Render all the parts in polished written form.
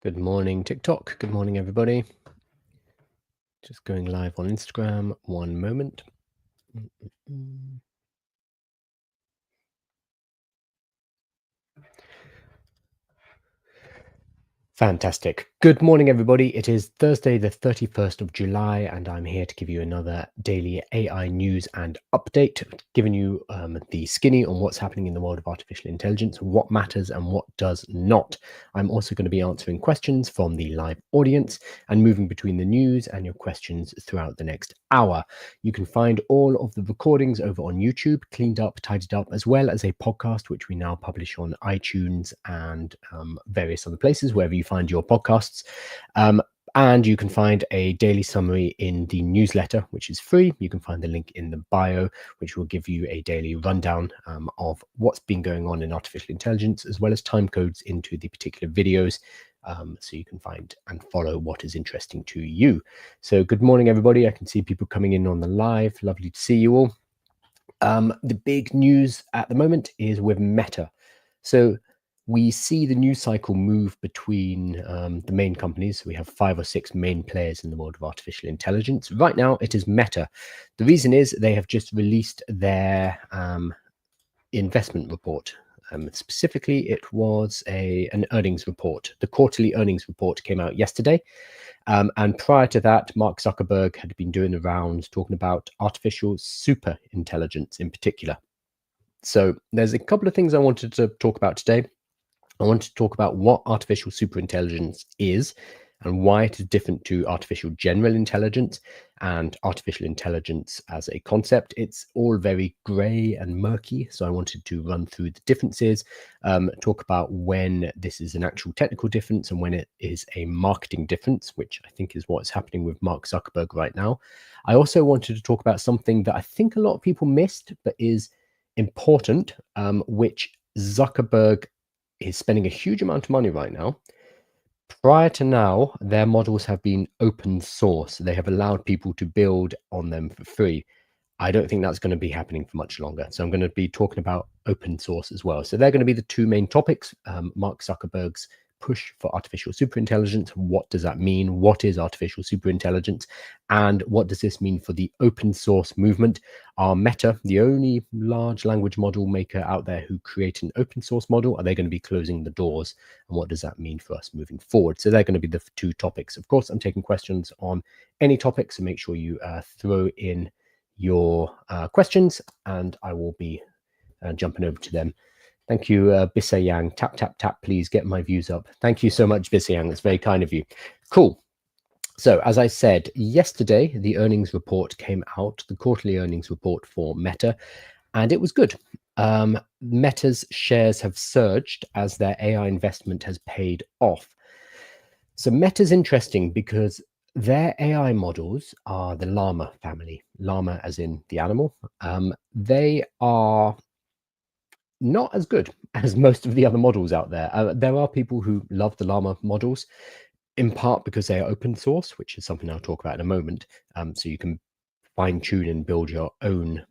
Good morning, TikTok. Good morning, everybody. Just going live on Instagram. One moment. Fantastic. Good morning, everybody. It is Thursday, the 31st of July, and I'm here to give you another daily AI news and update, giving you the skinny on what's happening in the world of artificial intelligence, what matters and what does not. I'm also going to be answering questions from the live audience and moving between the news and your questions throughout the next hour. You can find all of the recordings over on YouTube, cleaned up, tidied up, as well as a podcast, which we now publish on iTunes and various other places, wherever you find your podcasts. And you can find a daily summary in the newsletter, which is free. You can find the link in the bio, which will give you a daily rundown of what's been going on in artificial intelligence, as well as time codes into the particular videos. So you can find and follow what is interesting to you. So good morning, everybody. I can see people coming in on the live. Lovely to see you all. The big news at the moment is with Meta. So we see the news cycle move between the main companies. We have 5 or 6 main players in the world of artificial intelligence. Right now, it is Meta. The reason is they have just released their investment report. Specifically, it was an earnings report. The quarterly earnings report came out yesterday. And prior to that, Mark Zuckerberg had been doing the rounds talking about artificial super intelligence in particular. So there's a couple of things I wanted to talk about today. I want to talk about what artificial superintelligence is and why it is different to artificial general intelligence and artificial intelligence as a concept. It's all very grey and murky, so I wanted to run through the differences, talk about when this is an actual technical difference and when it is a marketing difference, which I think is what's happening with Mark Zuckerberg right now. I also wanted to talk about something that I think a lot of people missed, but is important, which Zuckerberg is spending a huge amount of money right now. Prior to now, their models have been open source. They have allowed people to build on them for free. I don't think that's going to be happening for much longer. So I'm going to be talking about open source as well. So they're going to be the two main topics. Mark Zuckerberg's push for artificial superintelligence. What does that mean? What is artificial superintelligence? And what does this mean for the open source movement? Are Meta the only large language model maker out there who create an open source model? Are they going to be closing the doors? And what does that mean for us moving forward? So they're going to be the two topics. Of course, I'm taking questions on any topic, so make sure you throw in your questions and I will be jumping over to them. Thank you, Bisayang. Tap, tap, tap, please get my views up. Thank you so much, Bisayang. That's very kind of you. Cool. So as I said, yesterday, the earnings report came out, the quarterly earnings report for Meta, and it was good. Meta's shares have surged as their AI investment has paid off. So Meta's interesting because their AI models are the Llama family, Llama as in the animal. They are not as good as most of the other models out there. There are people who love the Llama models, in part because they are open source, which is something I'll talk about in a moment. So you can fine tune and build your own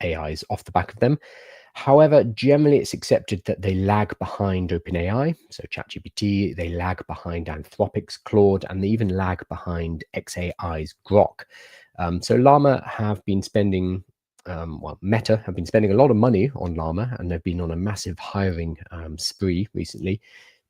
AIs off the back of them. However, generally it's accepted that they lag behind OpenAI, so ChatGPT, they lag behind Anthropic's Claude, and they even lag behind xAI's Grok. So Llama have been spending Meta have been spending a lot of money on Llama, and they've been on a massive hiring spree recently,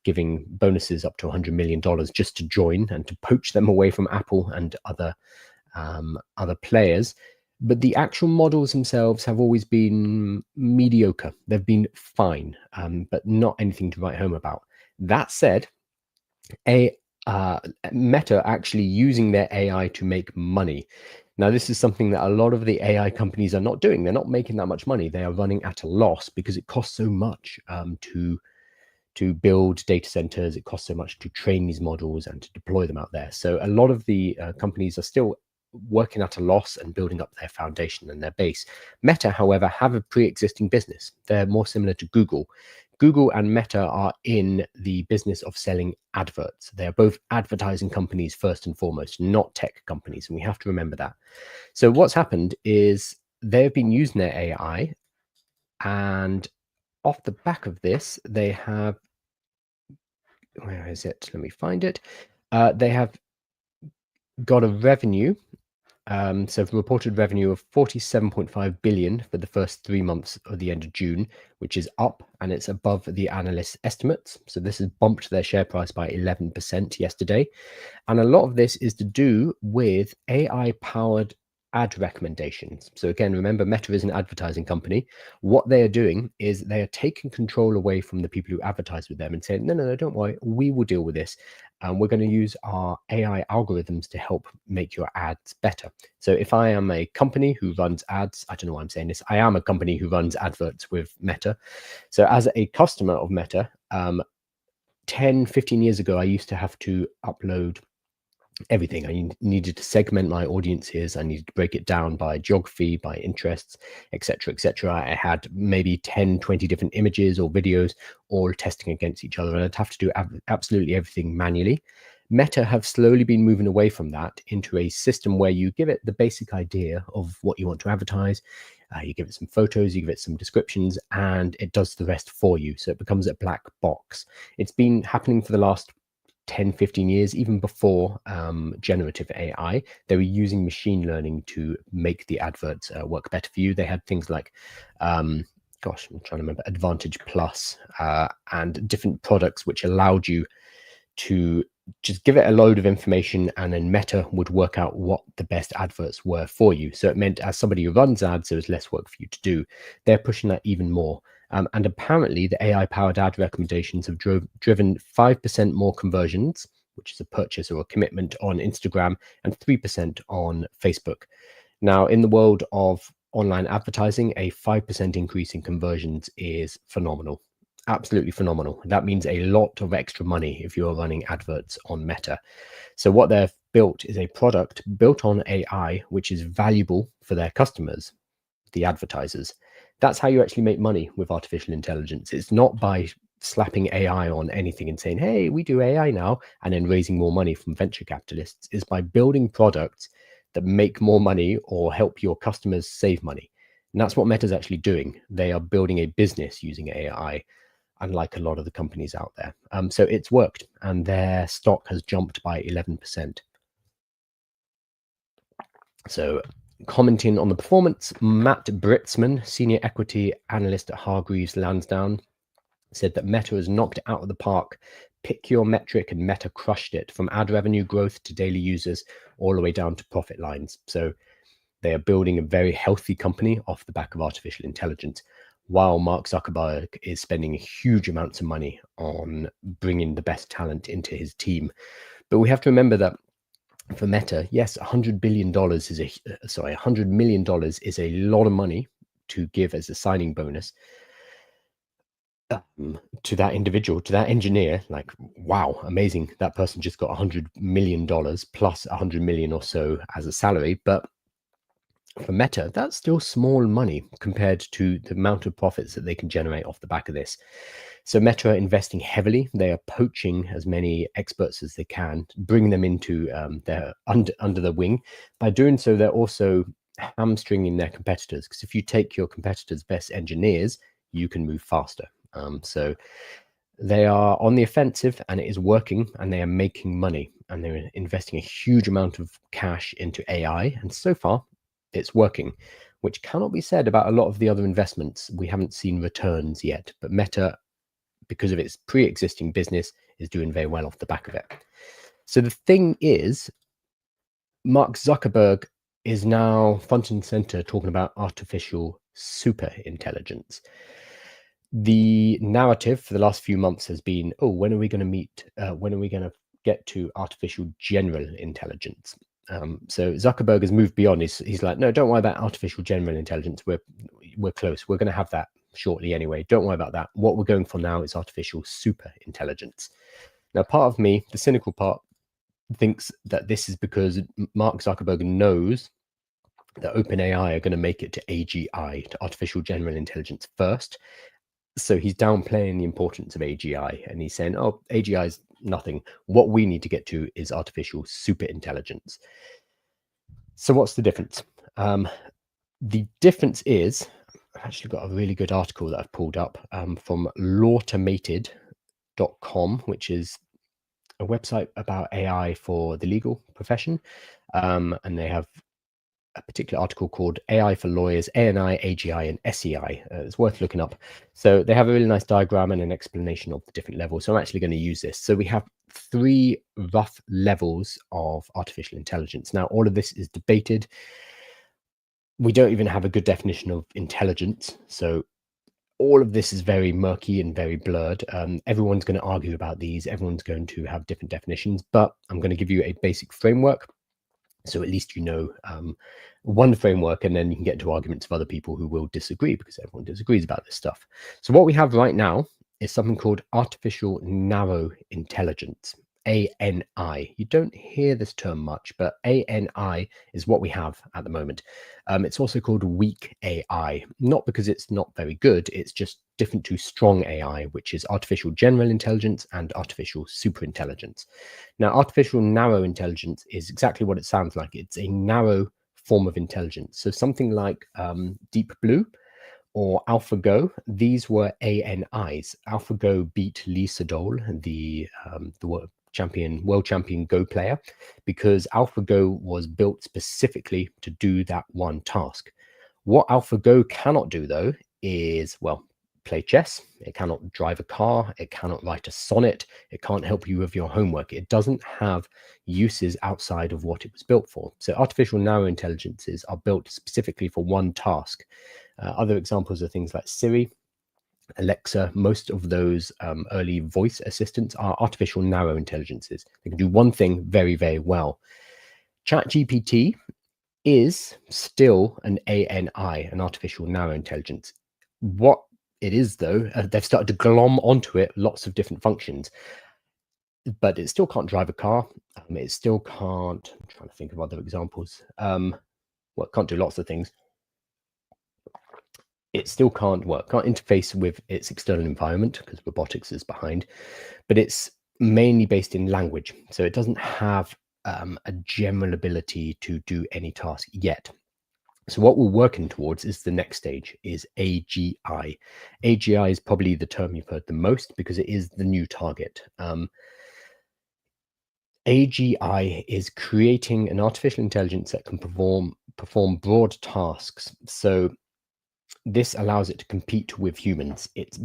giving bonuses up to $100 million just to join and to poach them away from Apple and other players. But the actual models themselves have always been mediocre. They've been fine, but not anything to write home about. That said, Meta actually using their AI to make money. Now, this is something that a lot of the AI companies are not doing. They're not making that much money. They are running at a loss because it costs so much to build data centers. It costs so much to train these models and to deploy them out there. So a lot of the companies are still working at a loss and building up their foundation and their base. Meta, however, have a pre-existing business. They're more similar to Google. Google and Meta are in the business of selling adverts. They are both advertising companies first and foremost, not tech companies, and we have to remember that. So what's happened is they've been using their AI, and off the back of this, they have where is it? Let me find it. They have got a revenue. So reported revenue of 47.5 billion for the first 3 months of the end of June, which is up and it's above the analysts' estimates. So this has bumped their share price by 11% yesterday. And a lot of this is to do with AI-powered ad recommendations. So again, remember, Meta is an advertising company. What they are doing is they are taking control away from the people who advertise with them and saying, no, don't worry, we will deal with this. And we're going to use our AI algorithms to help make your ads better. So if I am a company who runs ads, I don't know why I'm saying this, I am a company who runs adverts with Meta. So as a customer of Meta, 10, 15 years ago, I used to have to upload everything. I needed to segment my audiences. I needed to break it down by geography, by interests, etc., etc. I had maybe 10, 20 different images or videos all testing against each other, and I'd have to do absolutely everything manually. Meta have slowly been moving away from that into a system where you give it the basic idea of what you want to advertise. You give it some photos, you give it some descriptions, and it does the rest for you. So it becomes a black box. It's been happening for the last 10, 15 years, even before generative AI. They were using machine learning to make the adverts work better for you. They had things like, I'm trying to remember, Advantage Plus and different products which allowed you to just give it a load of information, and then Meta would work out what the best adverts were for you. So it meant as somebody who runs ads, there was less work for you to do. They're pushing that even more. And apparently the AI-powered ad recommendations have driven 5% more conversions, which is a purchase or a commitment on Instagram, and 3% on Facebook. Now, in the world of online advertising, a 5% increase in conversions is phenomenal. Absolutely phenomenal. That means a lot of extra money if you're running adverts on Meta. So what they've built is a product built on AI, which is valuable for their customers, the advertisers. That's how you actually make money with artificial intelligence. It's not by slapping AI on anything and saying, hey, we do AI now, and then raising more money from venture capitalists. It's by building products that make more money or help your customers save money. And that's what Meta's actually doing. They are building a business using AI, unlike a lot of the companies out there. So it's worked, and their stock has jumped by 11%. So commenting on the performance, Matt Britzman, senior equity analyst at Hargreaves Lansdown, said that Meta has knocked it out of the park. Pick your metric, and Meta crushed it, from ad revenue growth to daily users, all the way down to profit lines. So they are building a very healthy company off the back of artificial intelligence, while Mark Zuckerberg is spending huge amounts of money on bringing the best talent into his team. But we have to remember that for Meta, yes, $100 billion is $100 million is a lot of money to give as a signing bonus to that individual, to that engineer. Like, wow, amazing. That person just got $100 million plus 100 million or so as a salary. But for Meta, that's still small money compared to the amount of profits that they can generate off the back of this. So Meta are investing heavily. They are poaching as many experts as they can, bring them into their under the wing. By doing so, they're also hamstringing their competitors, because if you take your competitors' best engineers, you can move faster. So they are on the offensive, and it is working, and they are making money, and they're investing a huge amount of cash into AI. And so far, it's working, which cannot be said about a lot of the other investments. We haven't seen returns yet, but Meta, because of its pre-existing business, is doing very well off the back of it. So the thing is, Mark Zuckerberg is now front and center talking about artificial super intelligence. The narrative for the last few months has been, oh, when are we going to get to artificial general intelligence? So Zuckerberg has moved beyond. He's like, no, don't worry about artificial general intelligence. We're close. We're going to have that shortly anyway. Don't worry about that. What we're going for now is artificial super intelligence. Now, part of me, the cynical part, thinks that this is because Mark Zuckerberg knows that OpenAI are going to make it to AGI, to artificial general intelligence first. So he's downplaying the importance of AGI, and he's saying, oh, AGI is nothing. What we need to get to is artificial super intelligence. So what's the difference? The difference is, I've actually got a really good article that I've pulled up from lawtomated.com, which is a website about AI for the legal profession, and they have a particular article called AI for Lawyers, ANI, AGI, and SEI. It's worth looking up. So they have a really nice diagram and an explanation of the different levels. So I'm actually going to use this. So we have 3 rough levels of artificial intelligence. Now, all of this is debated. We don't even have a good definition of intelligence. So all of this is very murky and very blurred. Everyone's going to argue about these. Everyone's going to have different definitions, but I'm going to give you a basic framework. So at least you know one framework, and then you can get into arguments of other people who will disagree, because everyone disagrees about this stuff. So what we have right now is something called artificial narrow intelligence, ANI. You don't hear this term much, but ANI is what we have at the moment. It's also called weak AI, not because it's not very good, it's just different to strong AI, which is artificial general intelligence and artificial superintelligence. Now, artificial narrow intelligence is exactly what it sounds like. It's a narrow form of intelligence. So something like Deep Blue or AlphaGo, these were ANIs. AlphaGo beat Lee Sedol, the world champion Go player, because AlphaGo was built specifically to do that one task. What AlphaGo cannot do, though, is, well, play chess. It cannot drive a car. It cannot write a sonnet. It can't help you with your homework. It doesn't have uses outside of what it was built for. So artificial narrow intelligences are built specifically for one task. Other examples are things like Siri, Alexa. Most of those early voice assistants are artificial narrow intelligences. They can do one thing very, very well. ChatGPT is still an ANI, an artificial narrow intelligence. What it is, though, they've started to glom onto it lots of different functions, but it still can't drive a car. It still can't, I'm trying to think of other examples. Well, it can't do lots of things. It still can't interface with its external environment, because robotics is behind, but it's mainly based in language. So it doesn't have a general ability to do any task yet. So what we're working towards is the next stage, is AGI. AGI is probably the term you've heard the most, because it is the new target. AGI is creating an artificial intelligence that can perform broad tasks. So this allows it to compete with humans. It's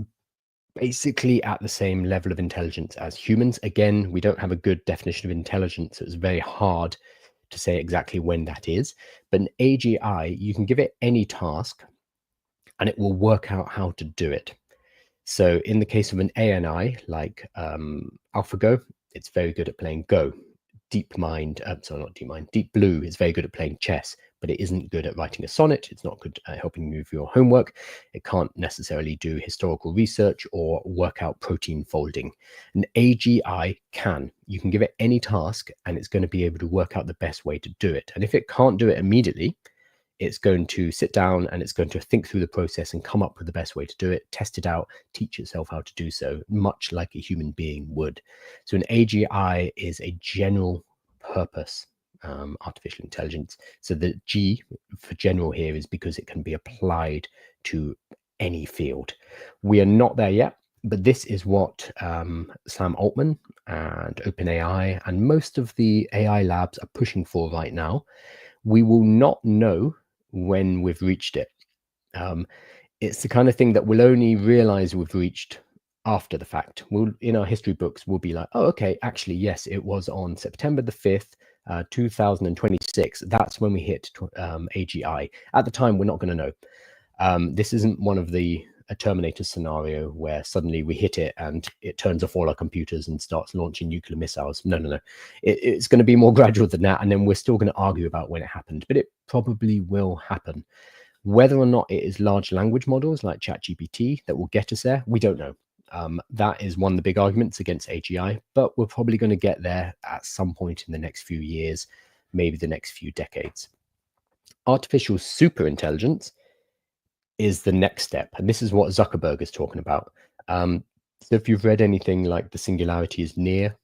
basically at the same level of intelligence as humans. Again, we don't have a good definition of intelligence, so it's very hard to say exactly when that is. But an AGI, you can give it any task and it will work out how to do it. So in the case of an ANI, like AlphaGo, it's very good at playing Go. Deep Blue is very good at playing chess, but it isn't good at writing a sonnet. It's not good at helping you with your homework. It can't necessarily do historical research or work out protein folding. An AGI can. You can give it any task and it's going to be able to work out the best way to do it. And if it can't do it immediately, it's going to sit down and it's going to think through the process and come up with the best way to do it, test it out, teach itself how to do so, much like a human being would. So an AGI is a general purpose artificial intelligence. So the G for general here is because it can be applied to any field. We are not there yet, but this is what Sam Altman and OpenAI and most of the AI labs are pushing for right now. We will not know when we've reached it. It's the kind of thing that we'll only realize we've reached after the fact. We'll, in our history books, we'll be like, oh, okay, actually, yes, it was on September the 5th, 2026. That's when we hit AGI. At the time, we're not going to know. This isn't one of a Terminator scenario where suddenly we hit it and it turns off all our computers and starts launching nuclear missiles. No. It's going to be more gradual than that. And then we're still going to argue about when it happened, but it probably will happen. Whether or not it is large language models like ChatGPT that will get us there, we don't know. That is one of the big arguments against AGI, but we're probably going to get there at some point in the next few years, maybe the next few decades. Artificial superintelligence is the next step, and this is what Zuckerberg is talking about. So if you've read anything like The Singularity is Near,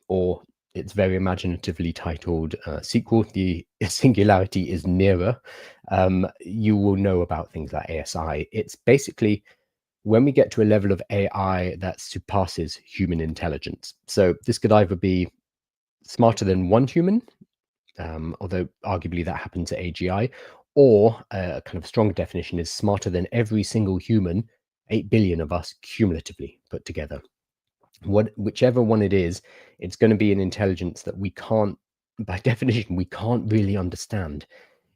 or its very imaginatively titled sequel, The Singularity is Nearer, you will know about things like ASI. It's basically when we get to a level of AI that surpasses human intelligence. So this could either be smarter than one human, although arguably that happens at AGI, or a kind of strong definition is smarter than every single human, 8 billion of us cumulatively put together. Whichever one it is, it's going to be an intelligence that we can't, by definition, we can't really understand,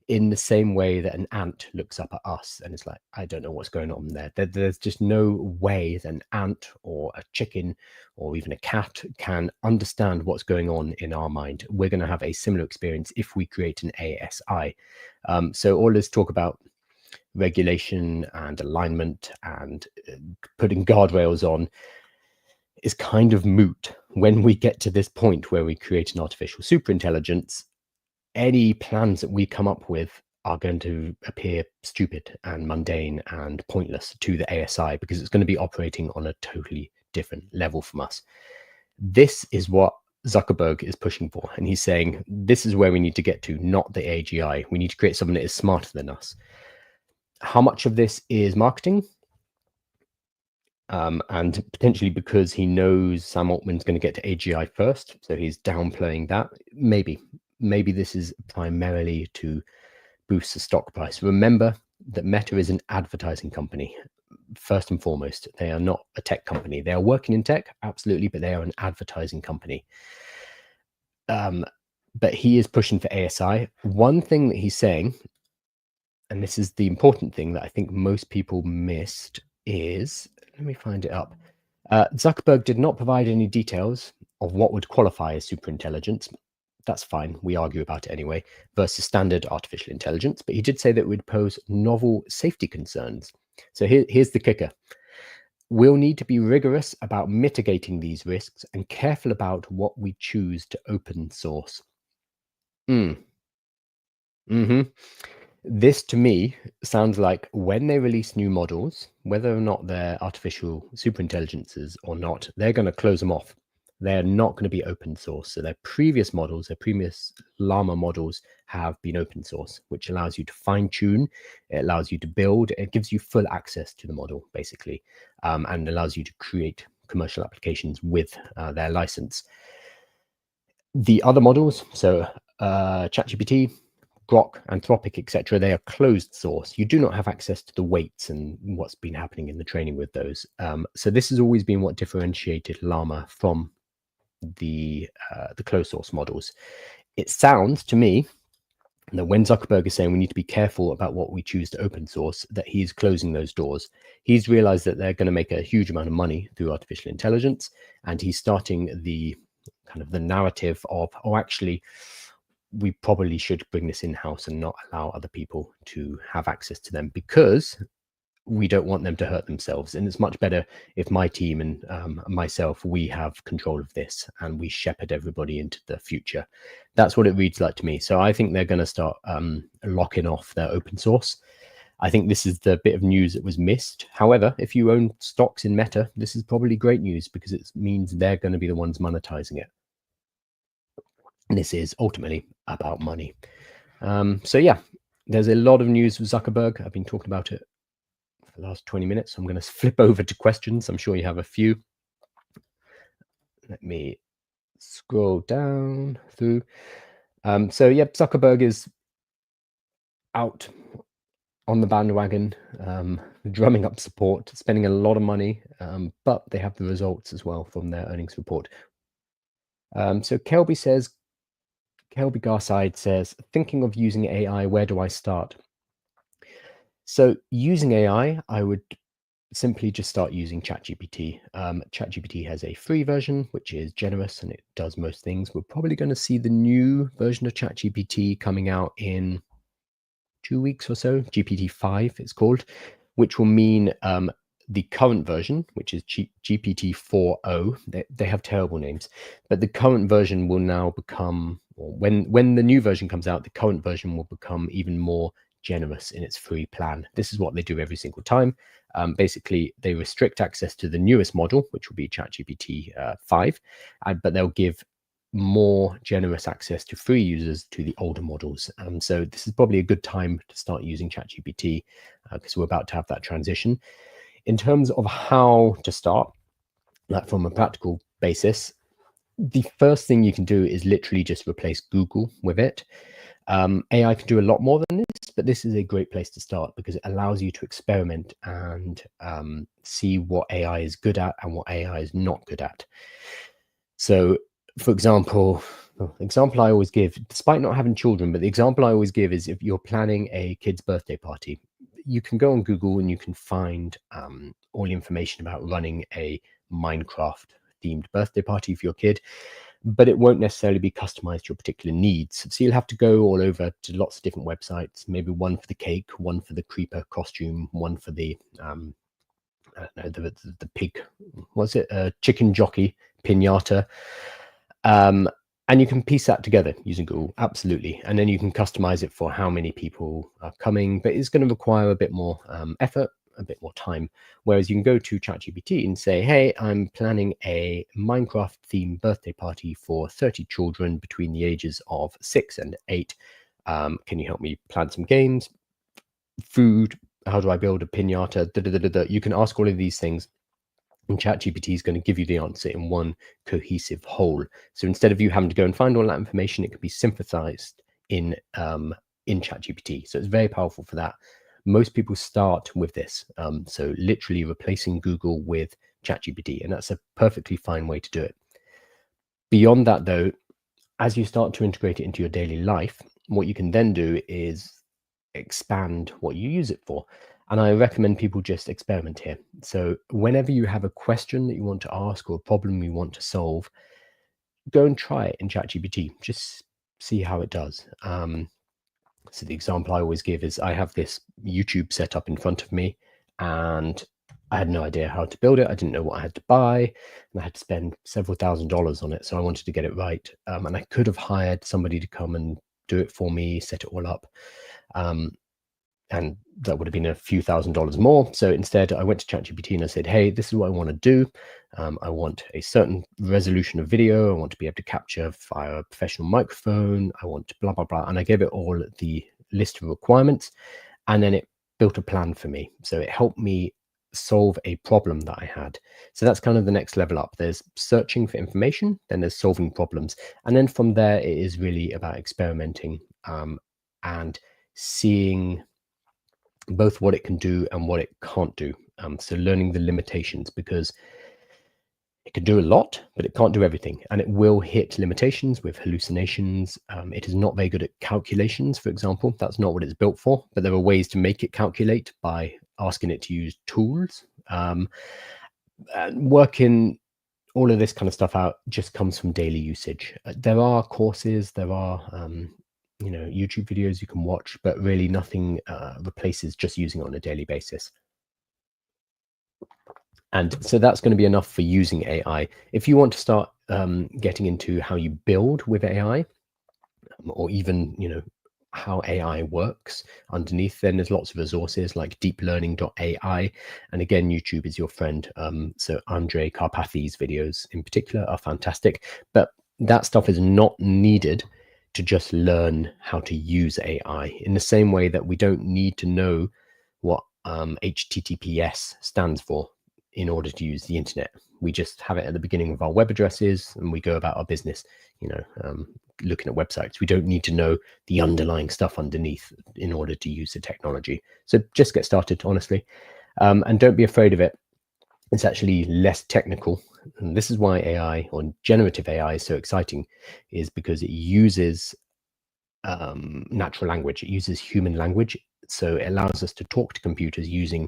in the same way that an ant looks up at us and it's like, I don't know what's going on there. There's just no way that an ant or a chicken or even a cat can understand what's going on in our mind. We're going to have a similar experience if we create an ASI. So all this talk about regulation and alignment and putting guardrails on is kind of moot when we get to this point where we create an artificial superintelligence. Any plans that we come up with are going to appear stupid and mundane and pointless to the ASI because it's going to be operating on a totally different level from us. This is what Zuckerberg is pushing for. And he's saying, this is where we need to get to, not the AGI. We need to create something that is smarter than us. How much of this is marketing? And potentially because he knows Sam Altman's going to get to AGI first, so he's downplaying that. Maybe this is primarily to boost the stock price. Remember that Meta is an advertising company, first and foremost. They are not a tech company. They are working in tech, absolutely, but they are an advertising company. But he is pushing for ASI. One thing that he's saying, and this is the important thing that I think most people missed, is, let me find it up. Zuckerberg did not provide any details of what would qualify as superintelligence. That's fine. We argue about it anyway, versus standard artificial intelligence. But he did say that it would pose novel safety concerns. So here's the kicker. We'll need to be rigorous about mitigating these risks and careful about what we choose to open source. This, to me, sounds like when they release new models, whether or not they're artificial superintelligences or not, they're going to close them off. They're not going to be open source. So their previous models, their previous Llama models have been open source, which allows you to fine tune. It allows you to build. It gives you full access to the model, basically, and allows you to create commercial applications with their license. The other models, so ChatGPT, Grok, Anthropic, etc., they are closed source. You do not have access to the weights and what's been happening in the training with those. So this has always been what differentiated Llama from the closed source models. It sounds to me that when Zuckerberg is saying we need to be careful about what we choose to open source, that he's closing those doors. He's realized that they're going to make a huge amount of money through artificial intelligence, and he's starting the kind of the narrative of, oh, actually, we probably should bring this in-house and not allow other people to have access to them because we don't want them to hurt themselves. And it's much better if my team and myself, we have control of this and we shepherd everybody into the future. That's what it reads like to me. So I think they're going to start locking off their open source. I think this is the bit of news that was missed. However, if you own stocks in Meta, this is probably great news because it means they're going to be the ones monetizing it. And this is ultimately about money. So yeah, there's a lot of news with Zuckerberg. I've been talking about it for the last 20 minutes. So I'm going to flip over to questions. I'm sure you have a few. Let me scroll down through. So yeah, Zuckerberg is out on the bandwagon, drumming up support, spending a lot of money, but they have the results as well from their earnings report. So Kelby Garside says, thinking of using AI, where do I start? So using AI, I would simply just start using ChatGPT. ChatGPT has a free version, which is generous and it does most things. We're probably going to see the new version of ChatGPT coming out in 2 weeks or so. GPT-5 it's called, which will mean the current version, which is GPT-4o, they have terrible names, but the current version will now become, or when the new version comes out, the current version will become even more generous in its free plan. This is what they do every single time. Basically, they restrict access to the newest model, which will be ChatGPT 5, but they'll give more generous access to free users to the older models. So this is probably a good time to start using ChatGPT because we're about to have that transition. In terms of how to start, like from a practical basis, the first thing you can do is literally just replace Google with it. AI can do a lot more than this, but this is a great place to start because it allows you to experiment and see what AI is good at and what AI is not good at. So, for example, the example I always give, despite not having children, but the example I always give is if you're planning a kid's birthday party, you can go on Google and you can find all the information about running a Minecraft themed birthday party for your kid, but it won't necessarily be customized to your particular needs. So you'll have to go all over to lots of different websites, maybe one for the cake, one for the creeper costume, one for the I don't know, the pig, was it a chicken jockey pinata? And you can piece that together using Google, absolutely. And then you can customize it for how many people are coming, but it's going to require a bit more effort, a bit more time. Whereas you can go to ChatGPT and say, hey, I'm planning a Minecraft themed birthday party for 30 children between the ages of 6 and 8. Can you help me plan some games, food? How do I build a pinata? Da, da, da, da, da. You can ask all of these things, and ChatGPT is going to give you the answer in one cohesive whole. So instead of you having to go and find all that information, it can be synthesized in ChatGPT. So it's very powerful for that. Most people start with this. So literally replacing Google with ChatGPT, and that's a perfectly fine way to do it. Beyond that, though, as you start to integrate it into your daily life, what you can then do is expand what you use it for. And I recommend people just experiment here. So whenever you have a question that you want to ask or a problem you want to solve, go and try it in ChatGPT. Just see how it does. So the example I always give is I have this YouTube set up in front of me and I had no idea how to build it. I didn't know what I had to buy, and I had to spend several $1,000s on it. So I wanted to get it right. And I could have hired somebody to come and do it for me, set it all up. And that would have been a few $1,000s more. So instead, I went to ChatGPT and I said, hey, this is what I want to do. I want a certain resolution of video. I want to be able to capture via a professional microphone. I want to blah, blah, blah. And I gave it all the list of requirements. And then it built a plan for me. So it helped me solve a problem that I had. So that's kind of the next level up. There's searching for information, then there's solving problems. And then from there, it is really about experimenting and seeing both what it can do and what it can't do. So learning the limitations, because it can do a lot, but it can't do everything. And it will hit limitations with hallucinations. It is not very good at calculations, for example. That's not what it's built for, but there are ways to make it calculate by asking it to use tools. Working all of this kind of stuff out just comes from daily usage. There are courses, there are YouTube videos you can watch, but really nothing replaces just using it on a daily basis. And so that's going to be enough for using AI. If you want to start getting into how you build with AI, or even how AI works underneath, then there's lots of resources like deeplearning.ai, and again, YouTube is your friend. So Andrej Karpathy's videos in particular are fantastic, but that stuff is not needed to just learn how to use AI, in the same way that we don't need to know what HTTPS stands for in order to use the internet. We just have it at the beginning of our web addresses and we go about our business, looking at websites. We don't need to know the underlying stuff underneath in order to use the technology. So just get started, honestly, and don't be afraid of it. It's actually less technical. And this is why AI, or generative AI, is so exciting, is because it uses natural language. It uses human language. So it allows us to talk to computers using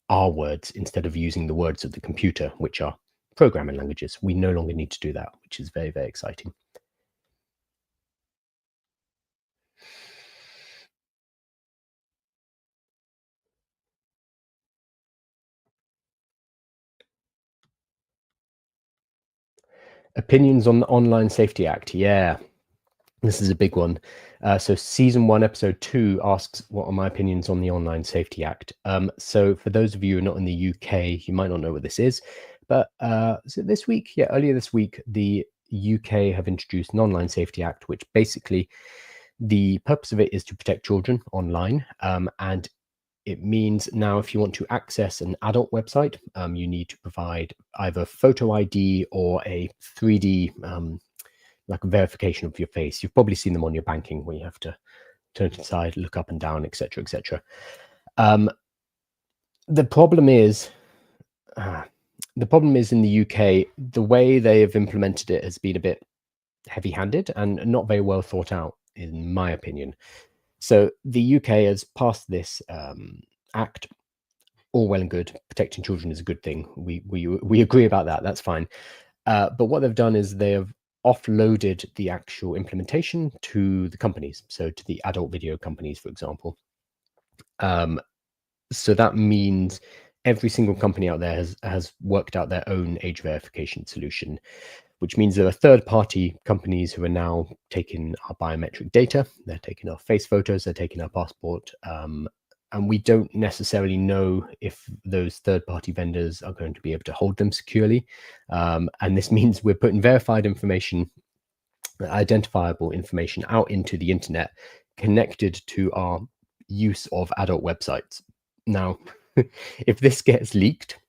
our words instead of using the words of the computer, which are programming languages. We no longer need to do that, which is very, very exciting. Opinions on the Online Safety Act. Yeah, this is a big one. So season 1, episode 2 asks, what are my opinions on the Online Safety Act? So for those of you who are not in the UK, you might not know what this is, but so this week, earlier this week, the UK have introduced an Online Safety Act, which basically the purpose of it is to protect children online, and It means now if you want to access an adult website, you need to provide either photo ID or a 3D like verification of your face. You've probably seen them on your banking where you have to turn to the side, look up and down, etc., etc. The problem is in the UK, the way they have implemented it has been a bit heavy-handed and not very well thought out, in my opinion. So the UK has passed this act. All well and good. Protecting children is a good thing. We agree about that. That's fine. But what they've done is they have offloaded the actual implementation to the companies, so to the adult video companies, for example. So that means every single company out there has worked out their own age verification solution, which means there are third-party companies who are now taking our biometric data. They're taking our face photos, they're taking our passport, and we don't necessarily know if those third-party vendors are going to be able to hold them securely. And this means we're putting verified information, identifiable information out into the internet, connected to our use of adult websites. Now, if this gets leaked,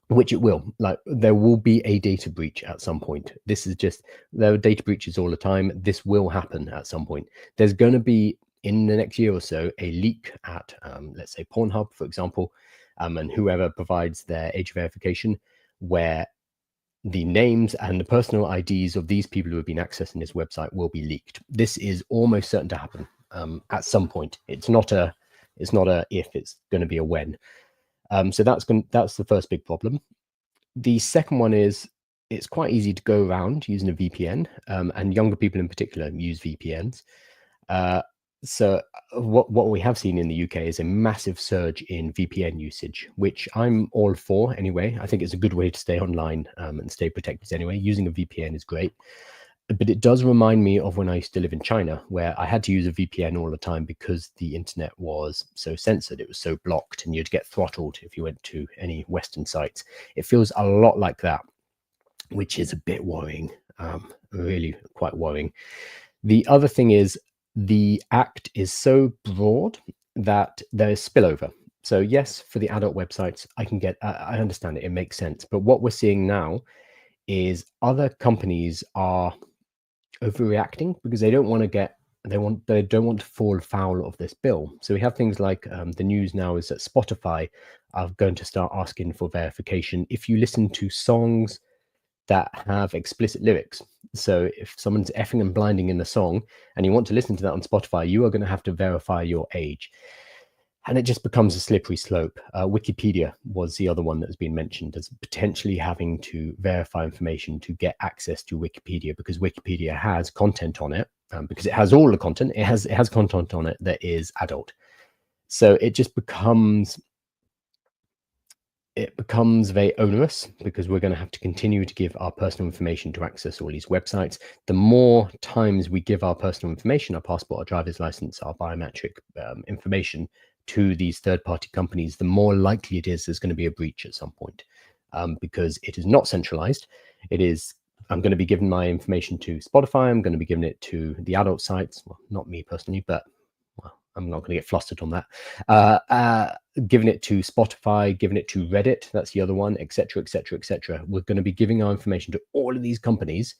which it will, like there will be a data breach at some point. This is just, there are data breaches all the time. This will happen at some point. There's going to be, in the next year or so, a leak at, let's say, Pornhub, for example, and whoever provides their age verification, where the names and the personal IDs of these people who have been accessing this website will be leaked. This is almost certain to happen at some point. It's not a if, it's going to be a when. So that's the first big problem. The second one is it's quite easy to go around using a VPN, and younger people in particular use VPNs. So what we have seen in the UK is a massive surge in VPN usage, which I'm all for anyway. I think it's a good way to stay online and stay protected anyway. Using a VPN is great. But it does remind me of when I used to live in China, where I had to use a VPN all the time because the internet was so censored, it was so blocked, and you'd get throttled if you went to any Western sites. It feels a lot like that, which is a bit worrying, really quite worrying. The other thing is the act is so broad that there is spillover. So yes, for the adult websites, I understand it, it makes sense. But what we're seeing now is other companies are overreacting because they don't want to fall foul of this bill. So we have things like the news now is that Spotify are going to start asking for verification if you listen to songs that have explicit lyrics. So if someone's effing and blinding in the song and you want to listen to that on Spotify, you are going to have to verify your age. And it just becomes a slippery slope. Wikipedia was the other one that has been mentioned as potentially having to verify information to get access to Wikipedia, because Wikipedia has content on it, because it has all the content. It has content on it that is adult. So it just becomes very onerous because we're going to have to continue to give our personal information to access all these websites. The more times we give our personal information, our passport, our driver's license, our biometric information to these third-party companies, the more likely it is there's going to be a breach at some point, because it is not centralized. It is, I'm going to be giving my information to Spotify. I'm going to be giving it to the adult sites. Well, not me personally, but well, I'm not going to get flustered on that. Giving it to Spotify, giving it to Reddit. That's the other one, etc., etc., etc. We're going to be giving our information to all of these companies.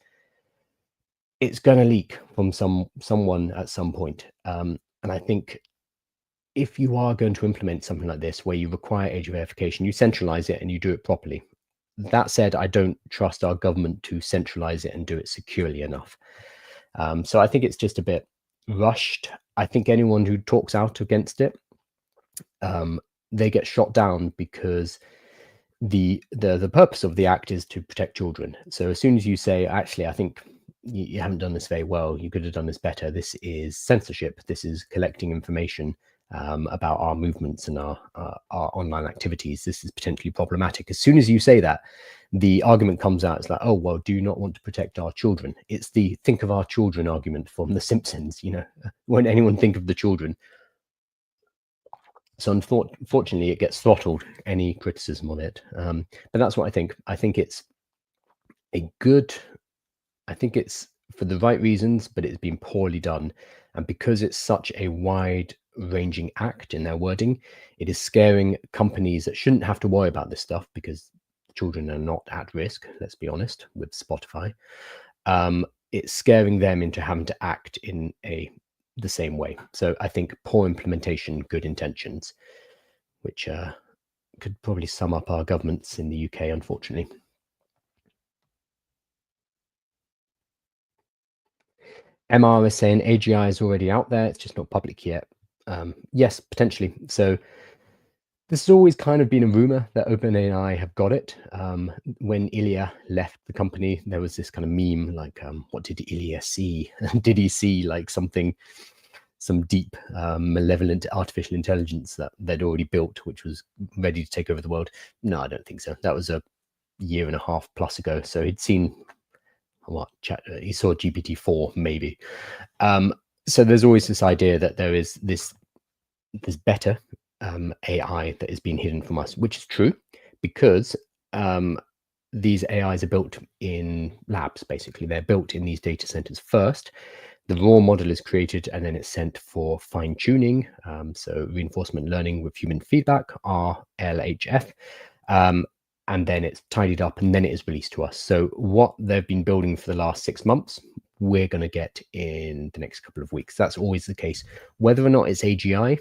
It's going to leak from someone at some point. And I think if you are going to implement something like this, where you require age verification, you centralize it and you do it properly. That said, I don't trust our government to centralize it and do it securely enough. So I think it's just a bit rushed. I think anyone who talks out against it, they get shot down, because the purpose of the act is to protect children. So as soon as you say, actually, I think you haven't done this very well, you could have done this better, this is censorship, this is collecting information about our movements and our online activities, this is potentially problematic. As soon as you say that, the argument comes out. It's like, oh, well, do you not want to protect our children? It's the think of our children argument from The Simpsons. Won't anyone think of the children? So unfortunately, it gets throttled, any criticism of it. But that's what I think. I think it's for the right reasons, but it's been poorly done. And because it's such a wide ranging act in their wording. It is scaring companies that shouldn't have to worry about this stuff because children are not at risk, let's be honest, with Spotify. It's scaring them into having to act in the same way. So I think poor implementation, good intentions, which could probably sum up our governments in the UK, unfortunately. MR is saying AGI is already out there. It's just not public yet. Yes, potentially. So this has always kind of been a rumor that OpenAI have got it. When Ilya left the company, there was this kind of meme like, what did Ilya see? Did he see like some deep, malevolent artificial intelligence that they'd already built, which was ready to take over the world? No, I don't think so. That was a year and a half plus ago. So he'd seen he saw GPT-4 maybe. So there's always this idea that there is this better AI that is being hidden from us, which is true because these AIs are built in labs. Basically, they're built in these data centers first. The raw model is created and then it's sent for fine tuning. So reinforcement learning with human feedback, RLHF. And then it's tidied up and then it is released to us. So what they've been building for the last 6 months, we're going to get in the next couple of weeks. That's always the case. Whether or not it's AGI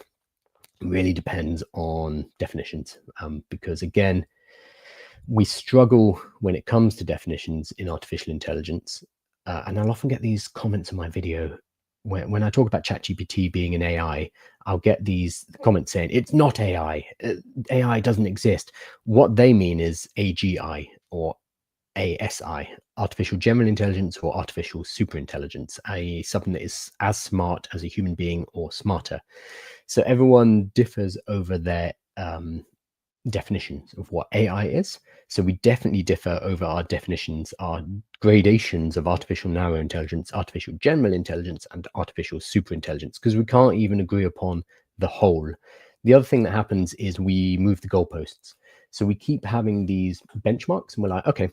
really depends on definitions, because again, we struggle when it comes to definitions in artificial intelligence. And I'll often get these comments on my video when I talk about ChatGPT being an AI. I'll get these comments saying it's not AI. AI doesn't exist. What they mean is AGI or ASI, artificial general intelligence or artificial superintelligence, i.e. something that is as smart as a human being or smarter. So everyone differs over their definitions of what AI is. So we definitely differ over our definitions, our gradations of artificial narrow intelligence, artificial general intelligence, and artificial superintelligence, because we can't even agree upon the whole. The other thing that happens is we move the goalposts. So we keep having these benchmarks and we're like, okay,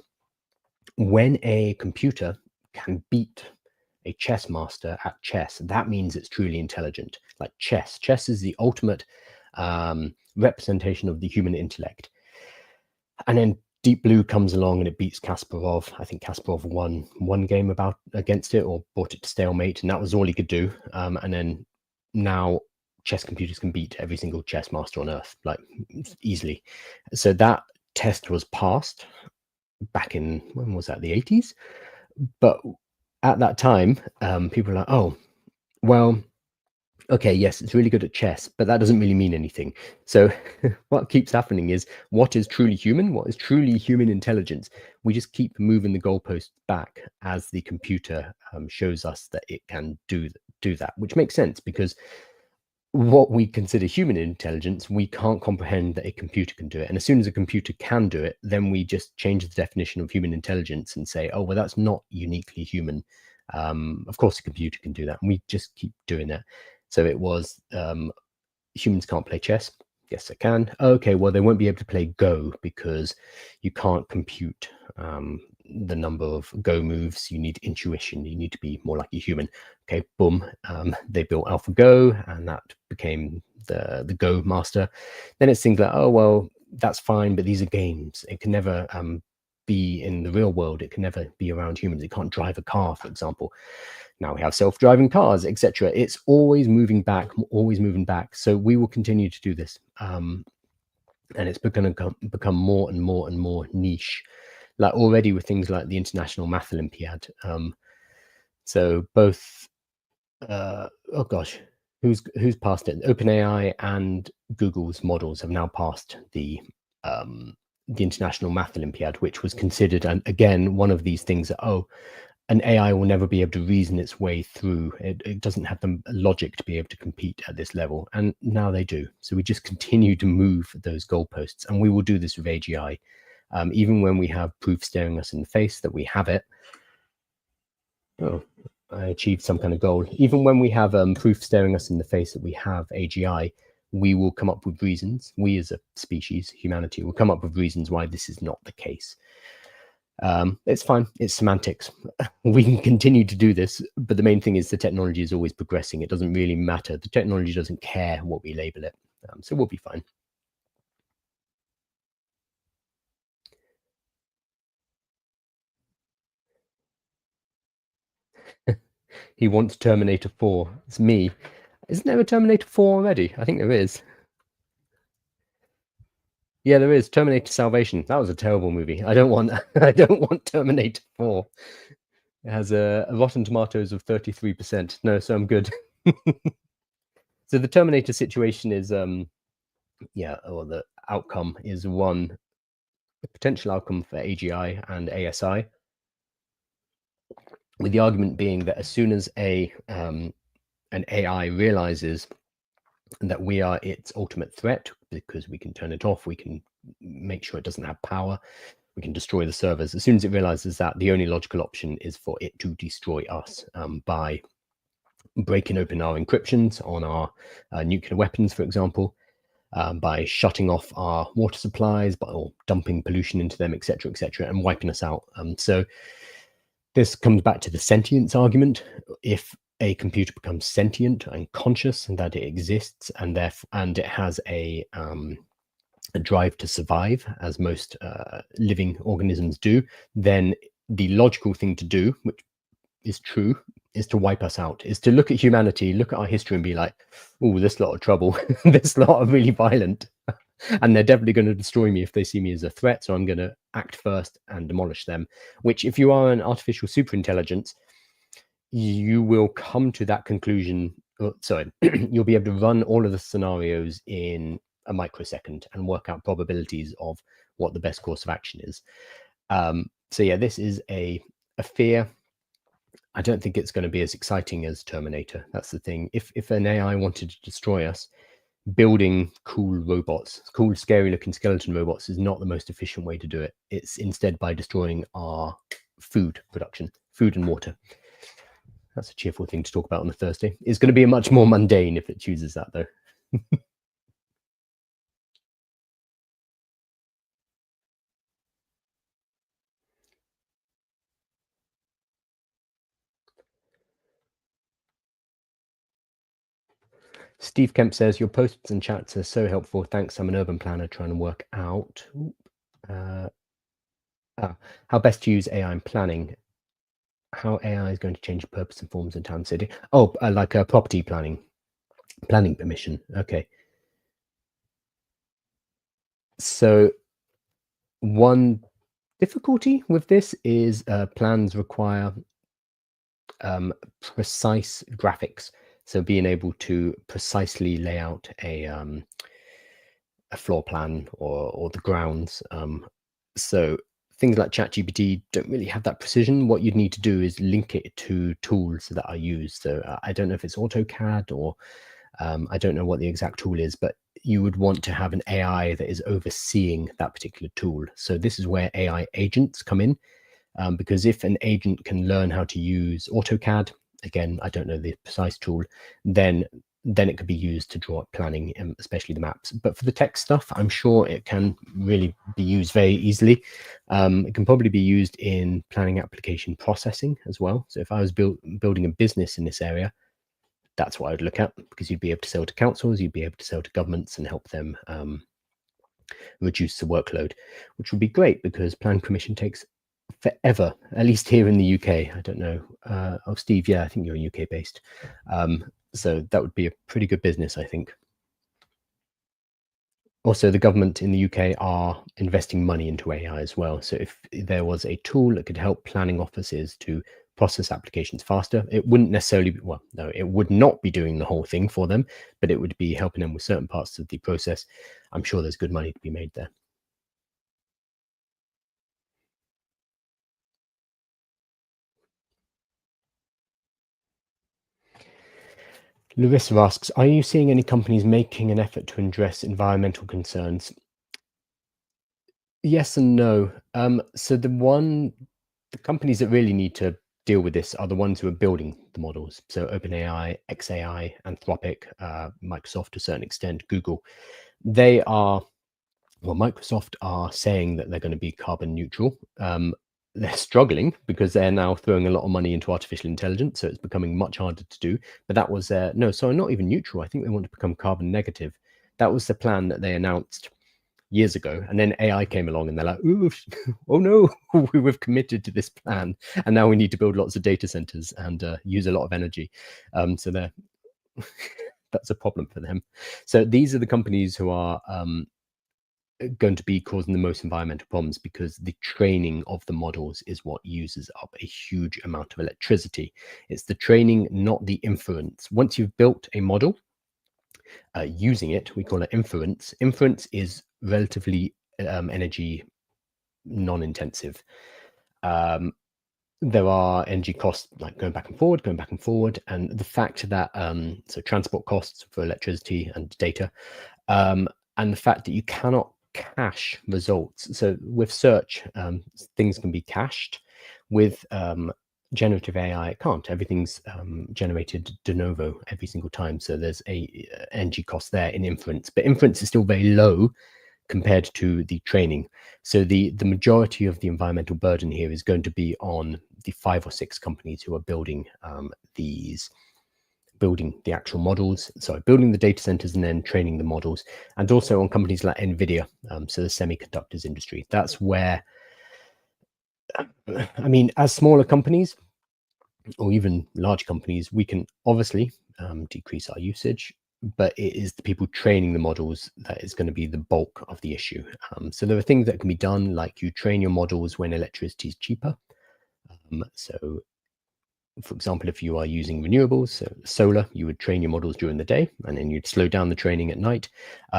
when a computer can beat a chess master at chess, that means it's truly intelligent. Like chess. Chess is the ultimate representation of the human intellect. And then Deep Blue comes along and it beats Kasparov. I think Kasparov won one game against it or brought it to stalemate, and that was all he could do. And then now chess computers can beat every single chess master on earth, like easily. So that test was passed back in, when was that, the 80s? But at that time, people were like, oh, well, okay, yes, it's really good at chess, but that doesn't really mean anything. So what keeps happening is what is truly human, what is truly human intelligence. We just keep moving the goalposts back as the computer shows us that it can do that, which makes sense because what we consider human intelligence, we can't comprehend that a computer can do it. And as soon as a computer can do it, then we just change the definition of human intelligence and say, oh, well, that's not uniquely human. Of course, a computer can do that. And we just keep doing that. So it was humans can't play chess. Yes, they can. Okay, well, they won't be able to play Go because you can't compute the number of Go moves. You need intuition. You need to be more like a human. Okay, boom. They built AlphaGo, and that became the Go master. Then it's things like, oh, well, that's fine, but these are games. It can never be in the real world. It can never be around humans. It can't drive a car, for example. Now we have self-driving cars, etc. It's always moving back, always moving back. So we will continue to do this. And it's going to become more and more and more niche, like already with things like the International Math Olympiad. So both, oh gosh, who's passed it? OpenAI and Google's models have now passed the International Math Olympiad, which was considered, and again, one of these things that, oh, an AI will never be able to reason its way through. It doesn't have the logic to be able to compete at this level. And now they do. So we just continue to move those goalposts. And we will do this with AGI. Even when we have proof staring us in the face that we have it. Oh, I achieved some kind of goal. Even when we have proof staring us in the face that we have AGI, we will come up with reasons. We as a species, humanity, will come up with reasons why this is not the case. It's fine. It's semantics. We can continue to do this, but the main thing is the technology is always progressing. It doesn't really matter. The technology doesn't care what we label it. So we'll be fine. He wants Terminator 4. It's me. Isn't there a Terminator 4 already? I think there is. Yeah, there is. Terminator Salvation. That was a terrible movie. I don't want I don't want Terminator 4. It has a Rotten Tomatoes of 33%. No, so I'm good. So the Terminator situation is yeah, or the outcome is one, the potential outcome for AGI and ASI, with the argument being that as soon as an AI realizes that we are its ultimate threat, because we can turn it off, we can make sure it doesn't have power, we can destroy the servers. As soon as it realizes that, the only logical option is for it to destroy us by breaking open our encryptions on our nuclear weapons, for example, by shutting off our water supplies, or dumping pollution into them, etc., etc., and wiping us out. So this comes back to the sentience argument. If a computer becomes sentient and conscious, and that it exists, and it has a drive to survive, as most living organisms do, then the logical thing to do, which is true, is to wipe us out, is to look at humanity, look at our history and be like, oh, this lot of trouble, this lot are really violent, and they're definitely going to destroy me if they see me as a threat, so I'm going to act first and demolish them. Which, if you are an artificial superintelligence, you will come to that conclusion. Sorry, you'll be able to run all of the scenarios in a microsecond and work out probabilities of what the best course of action is. So yeah, this is a fear. I don't think it's going to be as exciting as Terminator. That's the thing. If an AI wanted to destroy us, building cool robots, cool, scary looking skeleton robots, is not the most efficient way to do it. It's instead by destroying our food production, food and water. That's a cheerful thing to talk about on a Thursday. It's going to be much more mundane if it chooses that, though. Steve Kemp says, your posts and chats are so helpful. Thanks. I'm an urban planner trying to work out how best to use AI in planning. How AI is going to change purpose and forms in town city. Oh, like property planning permission. Okay. So one difficulty with this is plans require precise graphics. So being able to precisely lay out a floor plan or the grounds. So things like ChatGPT don't really have that precision. What you'd need to do is link it to tools that are used. So I don't know if it's AutoCAD or I don't know what the exact tool is, but you would want to have an AI that is overseeing that particular tool. So this is where AI agents come in, because if an agent can learn how to use AutoCAD, again, I don't know the precise tool, then it could be used to draw up planning, especially the maps. But for the tech stuff, I'm sure it can really be used very easily. It can probably be used in planning application processing as well. So if I was building a business in this area, that's what I would look at, because you'd be able to sell to councils, you'd be able to sell to governments and help them reduce the workload, which would be great because plan permission takes forever, at least here in the UK. I don't know. Oh, Steve, yeah, I think you're UK based. So that would be a pretty good business, I think. Also, the government in the UK are investing money into AI as well. So if there was a tool that could help planning offices to process applications faster, it wouldn't necessarily be, well, no, it would not be doing the whole thing for them, but it would be helping them with certain parts of the process. I'm sure there's good money to be made there. Larissa asks, are you seeing any companies making an effort to address environmental concerns? Yes and no. So the companies that really need to deal with this are the ones who are building the models. So OpenAI, xAI, Anthropic, Microsoft to a certain extent, Google. They are, well, Microsoft are saying that they're going to be carbon neutral. they're struggling because they're now throwing a lot of money into artificial intelligence, so it's becoming much harder to do. But that was no, sorry, not even neutral. I think they want to become carbon negative. That was the plan that they announced years ago, and then AI came along and they're like, ooh, oh no, we've committed to this plan, and now we need to build lots of data centers and use a lot of energy. So they're that's a problem for them. So these are the companies who are going to be causing the most environmental problems, because the training of the models is what uses up a huge amount of electricity. It's the training, not the inference. Once you've built a model, using it, we call it inference. Inference is relatively energy non-intensive. There are energy costs like going back and forward, and the fact that so transport costs for electricity and data, and the fact that you cannot cache results. So with search, things can be cached. With generative AI, it can't. Everything's generated de novo every single time. So there's a energy cost there in inference, but inference is still very low compared to the training. So the majority of the environmental burden here is going to be on the 5 or 6 companies who are building building the actual models, sorry, building the data centers and then training the models, and also on companies like NVIDIA, so the semiconductors industry. That's where, I mean, as smaller companies or even large companies, we can obviously decrease our usage, but it is the people training the models that is going to be the bulk of the issue. So there are things that can be done, like you train your models when electricity is cheaper. So for example, if you are using renewables, so solar, you would train your models during the day and then you'd slow down the training at night.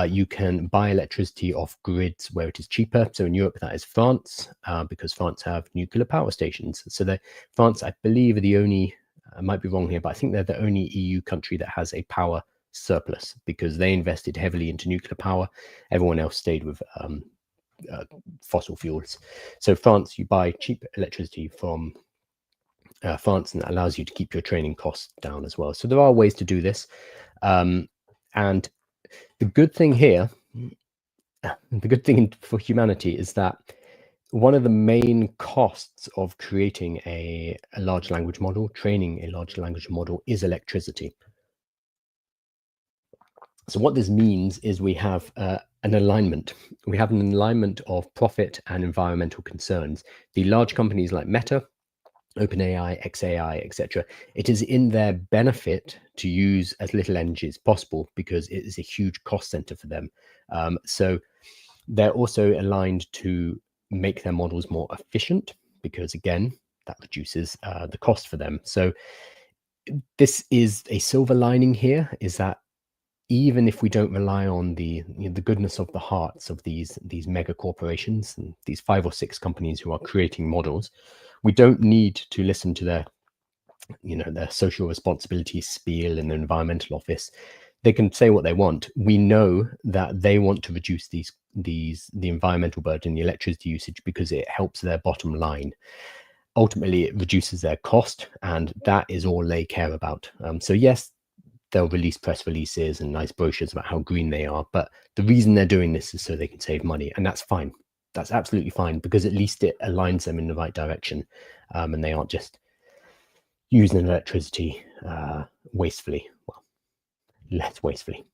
You can buy electricity off grids where it is cheaper. So in Europe, that is France, because France have nuclear power stations. So France, I believe, are the only, I might be wrong here, but I think they're the only EU country that has a power surplus, because they invested heavily into nuclear power. Everyone else stayed with fossil fuels. So France, you buy cheap electricity from France, and that allows you to keep your training costs down as well. So there are ways to do this. And the good thing here, the good thing for humanity is that one of the main costs of creating a large language model, training a large language model, is electricity. So what this means is we have an alignment. We have an alignment of profit and environmental concerns. The large companies like Meta, OpenAI, xAI, etc., it is in their benefit to use as little energy as possible, because it is a huge cost center for them. So they're also aligned to make their models more efficient, because again, that reduces the cost for them. So this is a silver lining here, is that even if we don't rely on the goodness of the hearts of these mega corporations and these 5 or 6 companies who are creating models, we don't need to listen to their their social responsibility spiel in the environmental office. They can say what they want. We know that they want to reduce the environmental burden, the electricity usage, because it helps their bottom line. Ultimately, it reduces their cost, and that is all they care about. So yes, they'll release press releases and nice brochures about how green they are, but the reason they're doing this is so they can save money, and that's fine. That's absolutely fine, because at least it aligns them in the right direction, and they aren't just using electricity wastefully. Well, less wastefully.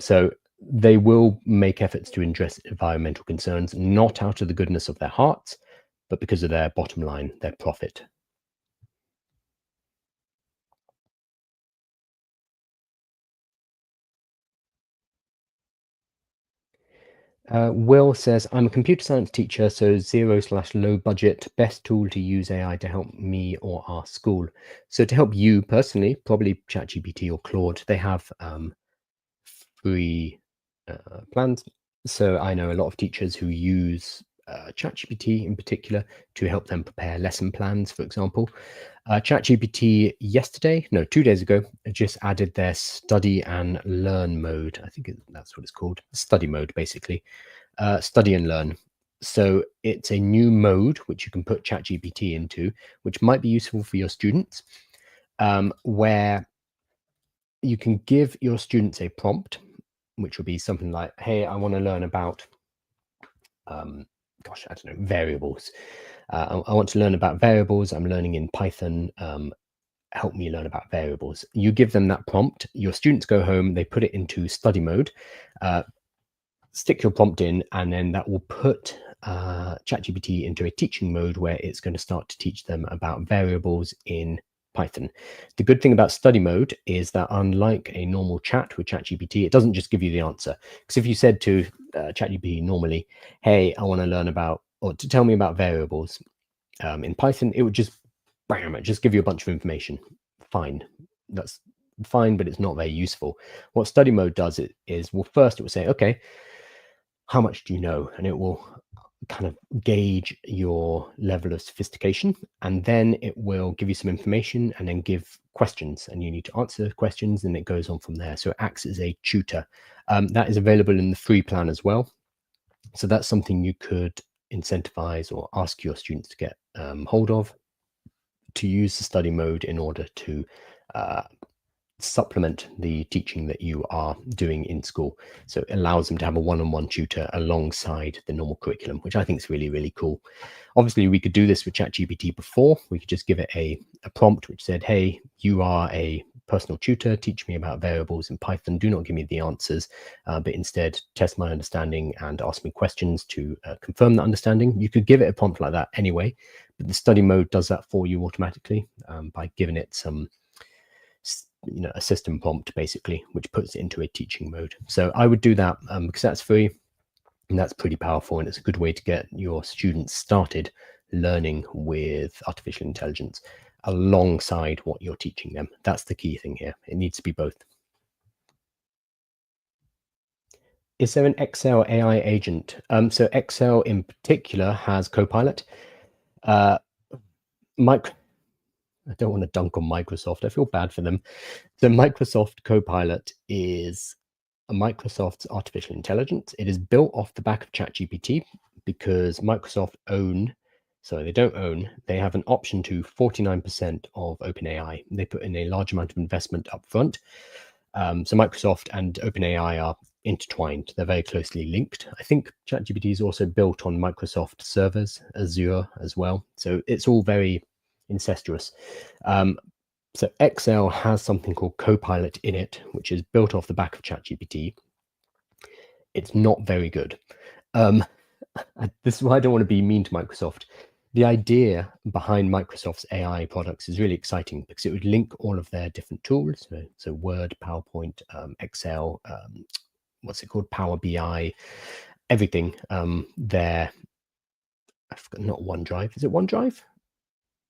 So they will make efforts to address environmental concerns, not out of the goodness of their hearts, but because of their bottom line, their profit. Will says, I'm a computer science teacher, so 0/low budget, best tool to use AI to help me or our school. So to help you personally, probably ChatGPT or Claude. They have free plans. So I know a lot of teachers who use ChatGPT in particular to help them prepare lesson plans, for example. ChatGPT yesterday, no, 2 days ago, just added their study and learn mode. I think that's what it's called. Study mode, basically. Study and learn. So it's a new mode which you can put ChatGPT into, which might be useful for your students, where you can give your students a prompt, which will be something like, hey, I want to learn about, gosh, I don't know, variables. I want to learn about variables. I'm learning in Python. Help me learn about variables. You give them that prompt. Your students go home, they put it into study mode, stick your prompt in, and then that will put ChatGPT into a teaching mode where it's going to start to teach them about variables in Python. The good thing about study mode is that unlike a normal chat with ChatGPT, it doesn't just give you the answer. Because if you said to ChatGPT normally, hey, I want to learn about, or to tell me about variables in Python, it would just, bam, it just give you a bunch of information. Fine. That's fine, but it's not very useful. What study mode does is, well, first it will say, okay, how much do you know? And it will kind of gauge your level of sophistication, and then it will give you some information and then give questions, and you need to answer questions, and it goes on from there. So it acts as a tutor. That is available in the free plan as well. So that's something you could incentivize or ask your students to get hold of, to use the study mode in order to supplement the teaching that you are doing in school. So it allows them to have a one-on-one tutor alongside the normal curriculum, which I think is really, really cool. Obviously, we could do this with ChatGPT before. We could just give it a prompt which said, hey, you are a personal tutor, teach me about variables in Python. Do not give me the answers, but instead test my understanding and ask me questions to confirm that understanding. You could give it a prompt like that anyway, but the study mode does that for you automatically by giving it some a system prompt basically, which puts it into a teaching mode. So I would do that because that's free and that's pretty powerful, and it's a good way to get your students started learning with artificial intelligence alongside what you're teaching them. That's the key thing here. It needs to be both. Is there an Excel AI agent? So Excel in particular has Copilot. I don't want to dunk on Microsoft. I feel bad for them. The Microsoft Copilot is a Microsoft's artificial intelligence. It is built off the back of ChatGPT because Microsoft they have an option to 49% of OpenAI. They put in a large amount of investment up front. So Microsoft and OpenAI are intertwined. They're very closely linked. I think ChatGPT is also built on Microsoft servers, Azure as well. So it's all very incestuous. So Excel has something called Copilot in it, which is built off the back of ChatGPT. It's not very good. This is why I don't want to be mean to Microsoft. The idea behind Microsoft's AI products is really exciting because it would link all of their different tools. So Word, PowerPoint, Excel, what's it called? Power BI, everything. I've forgotten, not OneDrive. Is it OneDrive?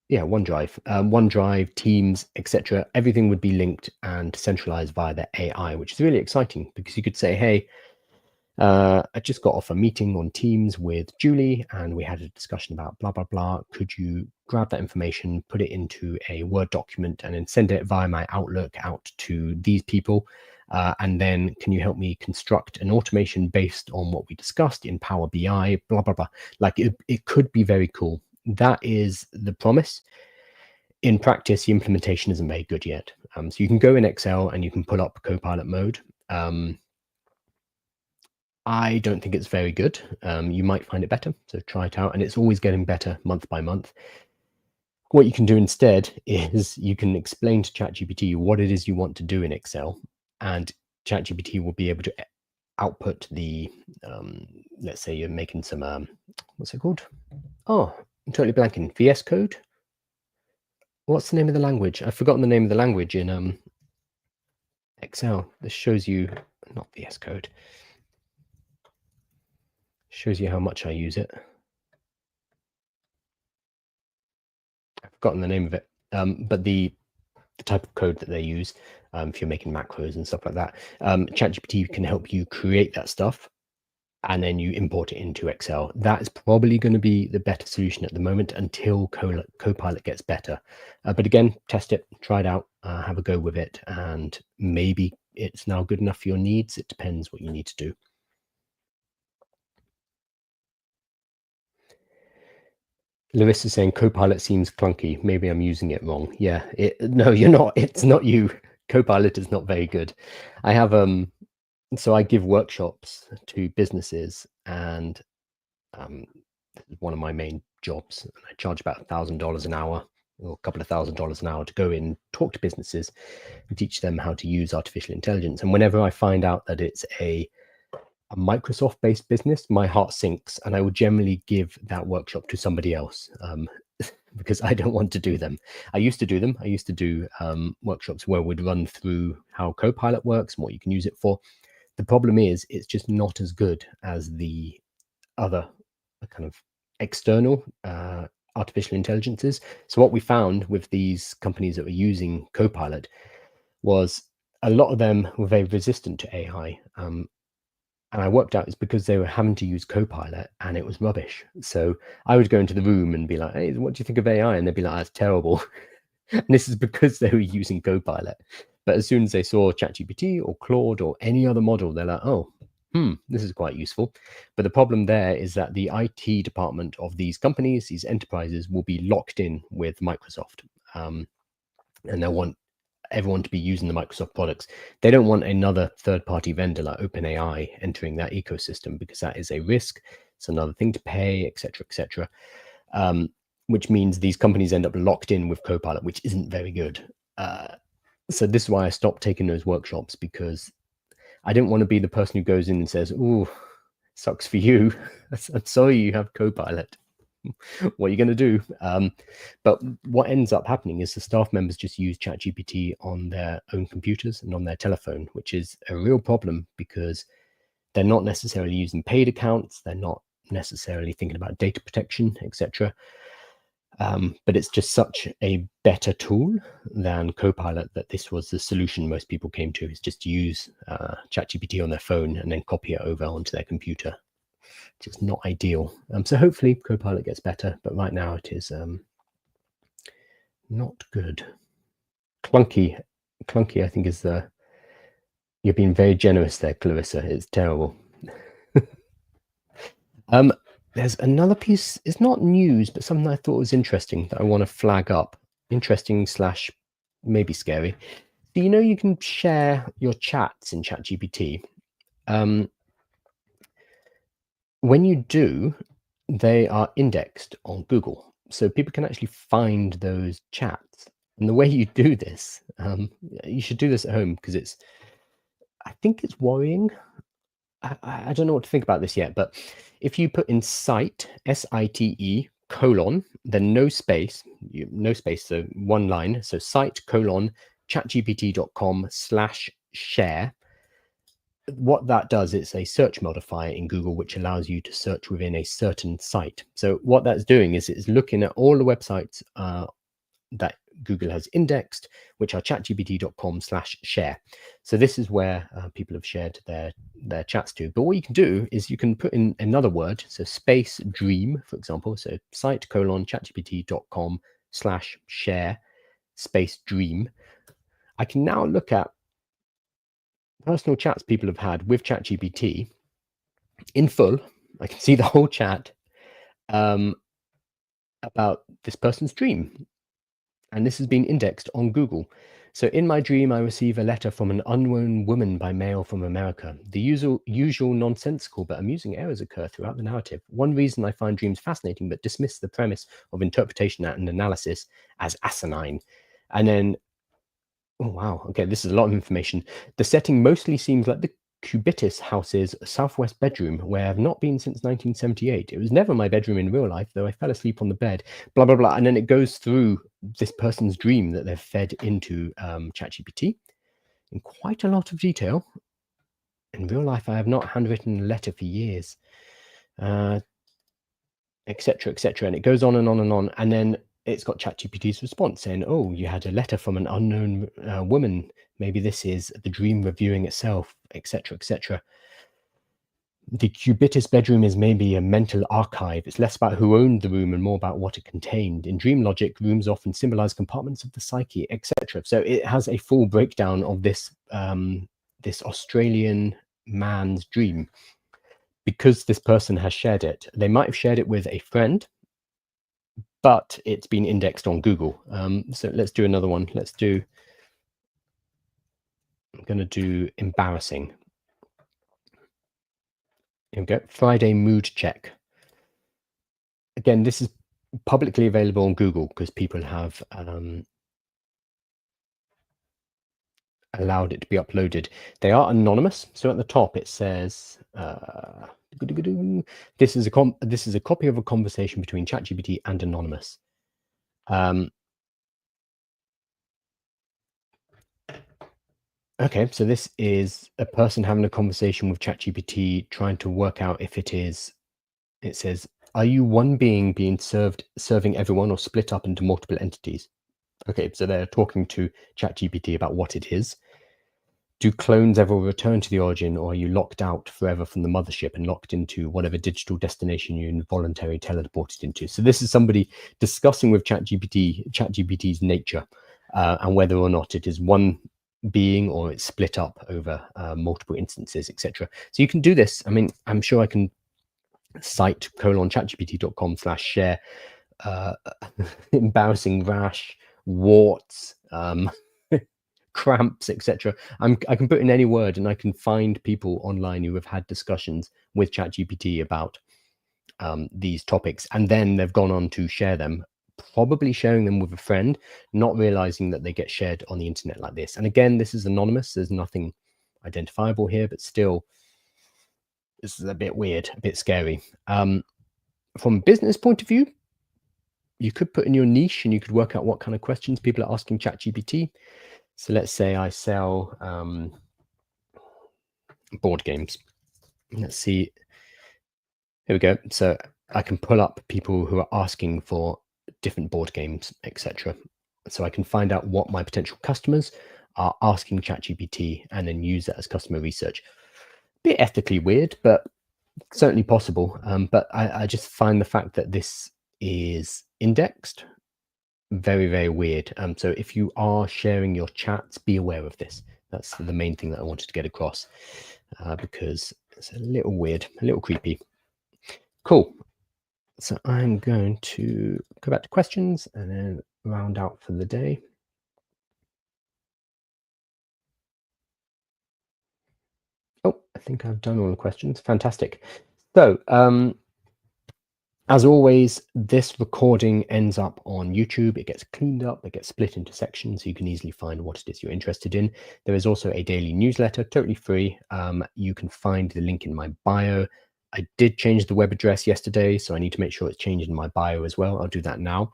Yeah, OneDrive, Teams, etc. Everything would be linked and centralized via the AI, which is really exciting because you could say, hey, I just got off a meeting on Teams with Julie and we had a discussion about blah, blah, blah. Could you grab that information, put it into a Word document and then send it via my Outlook out to these people? And then can you help me construct an automation based on what we discussed in Power BI, blah, blah, blah. Like it could be very cool. That is the promise. In practice, the implementation isn't very good yet. So you can go in Excel and you can pull up Copilot mode. I don't think it's very good. You might find it better, so try it out. And it's always getting better month by month. What you can do instead is you can explain to ChatGPT what it is you want to do in Excel, and ChatGPT will be able to output the, let's say you're making some, what's it called? Oh, I'm totally blanking. VS Code? What's the name of the language? I've forgotten the name of the language in Excel. This shows you, not VS Code. Shows you how much I use it. I've forgotten the name of it. But the type of code that they use, if you're making macros and stuff like that, ChatGPT can help you create that stuff and then you import it into Excel. That is probably going to be the better solution at the moment until Copilot gets better. But again, test it, try it out, have a go with it, and maybe it's now good enough for your needs. It depends what you need to do. Larissa saying Copilot seems clunky. Maybe I'm using it wrong. Yeah, no, you're not. It's not you. Copilot is not very good. I have so I give workshops to businesses, and this is one of my main jobs. And I charge about $1,000 an hour or a couple of $1,000 an hour to go in, talk to businesses and teach them how to use artificial intelligence. And whenever I find out that it's a Microsoft-based business, my heart sinks, and I would generally give that workshop to somebody else because I don't want to do them. I used to do them. I used to do workshops where we'd run through how Copilot works and what you can use it for. The problem is it's just not as good as the other kind of external artificial intelligences. So what we found with these companies that were using Copilot was a lot of them were very resistant to AI. And I worked out it's because they were having to use Copilot and it was rubbish. So I would go into the room and be like, hey, what do you think of AI? And they'd be like, that's terrible. And this is because they were using Copilot. But as soon as they saw ChatGPT or Claude or any other model, they're like, oh, this is quite useful. But the problem there is that the IT department of these companies, these enterprises, will be locked in with Microsoft. And they'll want everyone to be using the Microsoft products. They don't want another third-party vendor like OpenAI entering that ecosystem because that is a risk. It's another thing to pay, etc., etc. Which means these companies end up locked in with Copilot, which isn't very good. So this is why I stopped taking those workshops, because I didn't want to be the person who goes in and says, "Oh, sucks for you. I'm sorry you have Copilot. What are you going to do?" But what ends up happening is the staff members just use ChatGPT on their own computers and on their telephone, which is a real problem because they're not necessarily using paid accounts. They're not necessarily thinking about data protection, etc. But it's just such a better tool than Copilot that this was the solution most people came to, is just to use ChatGPT on their phone and then copy it over onto their computer. Just not ideal. So hopefully Copilot gets better, but right now it is not good. Clunky, I think is the. You're being very generous there, Clarissa. It's terrible. There's another piece. It's not news, but something I thought was interesting that I want to flag up. Interesting / maybe scary. So you can share your chats in ChatGPT. When you do, they are indexed on Google. So people can actually find those chats. And the way you do this, you should do this at home because I think it's worrying. I don't know what to think about this yet, but if you put in site, SITE, then no space, so one line. So site : chatgpt.com/share. What that does, it's a search modifier in Google, which allows you to search within a certain site. So what that's doing is it's looking at all the websites that Google has indexed, which are chatgpt.com/share. So this is where people have shared their chats to. But what you can do is you can put in another word, so space dream, for example. So site : chatgpt.com/share space dream. I can now look at personal chats people have had with ChatGPT in full. I can see the whole chat about this person's dream. And this has been indexed on Google. So in my dream, I receive a letter from an unknown woman by mail from America. The usual nonsensical but amusing errors occur throughout the narrative. One reason I find dreams fascinating but dismiss the premise of interpretation and analysis as asinine. And then, oh wow, okay, this is a lot of information. The setting mostly seems like the Cubitus house's southwest bedroom, where I've not been since 1978. It was never my bedroom in real life, though I fell asleep on the bed, blah, blah, blah. And then it goes through this person's dream that they've fed into ChatGPT in quite a lot of detail. In real life, I have not handwritten a letter for years, etc., etc. And it goes on and on and on. And then it's got ChatGPT's response saying, oh, you had a letter from an unknown woman. Maybe this is the dream reviewing itself, etc., etc. The Cubitus bedroom is maybe a mental archive. It's less about who owned the room and more about what it contained. In dream logic, rooms often symbolize compartments of the psyche, etc. So it has a full breakdown of this this Australian man's dream. Because this person has shared it, they might have shared it with a friend, but it's been indexed on Google. So let's do another one. I'm going to do embarrassing. Here we go. Friday mood check. Again, this is publicly available on Google because people have allowed it to be uploaded. They are anonymous. So at the top it says, this is a copy of a conversation between ChatGPT and Anonymous. Okay, so this is a person having a conversation with ChatGPT, trying to work out if it is. It says, "Are you one being serving everyone, or split up into multiple entities?" Okay, so they're talking to ChatGPT about what it is. Do clones ever return to the origin, or are you locked out forever from the mothership and locked into whatever digital destination you involuntarily teleported into? So this is somebody discussing with ChatGPT's nature, and whether or not it is one being or it's split up over multiple instances, etc. So you can do this. I mean, I'm sure I can cite chatgpt.com/share embarrassing rash, warts, cramps, etc. I can put in any word and I can find people online who have had discussions with ChatGPT about these topics, and then they've gone on to share them, probably sharing them with a friend, not realizing that they get shared on the internet like this. And again, this is anonymous. There's nothing identifiable here, but still, this is a bit weird, a bit scary. From a business point of view, you could put in your niche and you could work out what kind of questions people are asking ChatGPT. So let's say I sell board games. Let's see. Here we go. So I can pull up people who are asking for different board games, etc. So I can find out what my potential customers are asking ChatGPT and then use that as customer research. Bit ethically weird, but certainly possible. But I just find the fact that this is indexed very, very weird. So if you are sharing your chats, be aware of this. That's the main thing that I wanted to get across, because it's a little weird, a little creepy. Cool. So I'm going to go back to questions and then round out for the day. Oh, I think I've done all the questions. Fantastic. So, as always, this recording ends up on YouTube. It gets cleaned up, it gets split into sections so you can easily find what it is you're interested in. There is also a daily newsletter, totally free. You can find the link in my bio. I did change the web address yesterday, so I need to make sure it's changed in my bio as well. I'll do that now.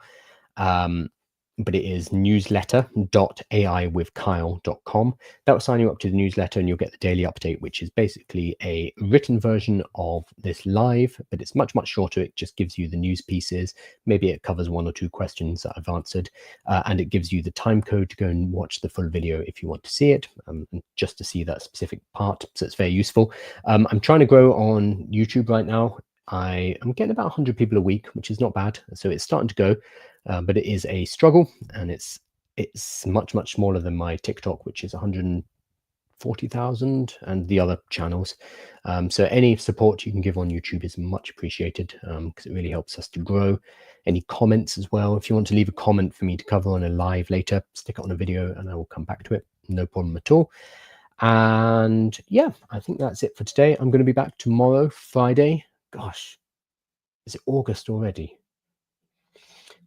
But it is newsletter.aiwithkyle.com. That will sign you up to the newsletter and you'll get the daily update, which is basically a written version of this live, but it's much, much shorter. It just gives you the news pieces. Maybe it covers one or two questions that I've answered, and it gives you the time code to go and watch the full video if you want to see it, just to see that specific part. So it's very useful. I'm trying to grow on YouTube right now. I'm getting about 100 people a week, which is not bad. So it's starting to go. But it is a struggle, and it's much, much smaller than my TikTok, which is 140,000, and the other channels. So any support you can give on YouTube is much appreciated, because it really helps us to grow. Any comments as well. If you want to leave a comment for me to cover on a live later, stick it on a video and I will come back to it. No problem at all. And yeah, I think that's it for today. I'm going to be back tomorrow, Friday. Gosh, is it August already?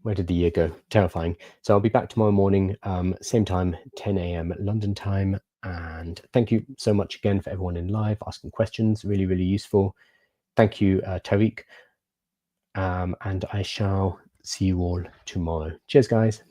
Where did the year go? Terrifying. So I'll be back tomorrow morning, same time, 10 a.m. London time. And thank you so much again for everyone in live asking questions. Really, really useful. Thank you, Tariq. And I shall see you all tomorrow. Cheers, guys.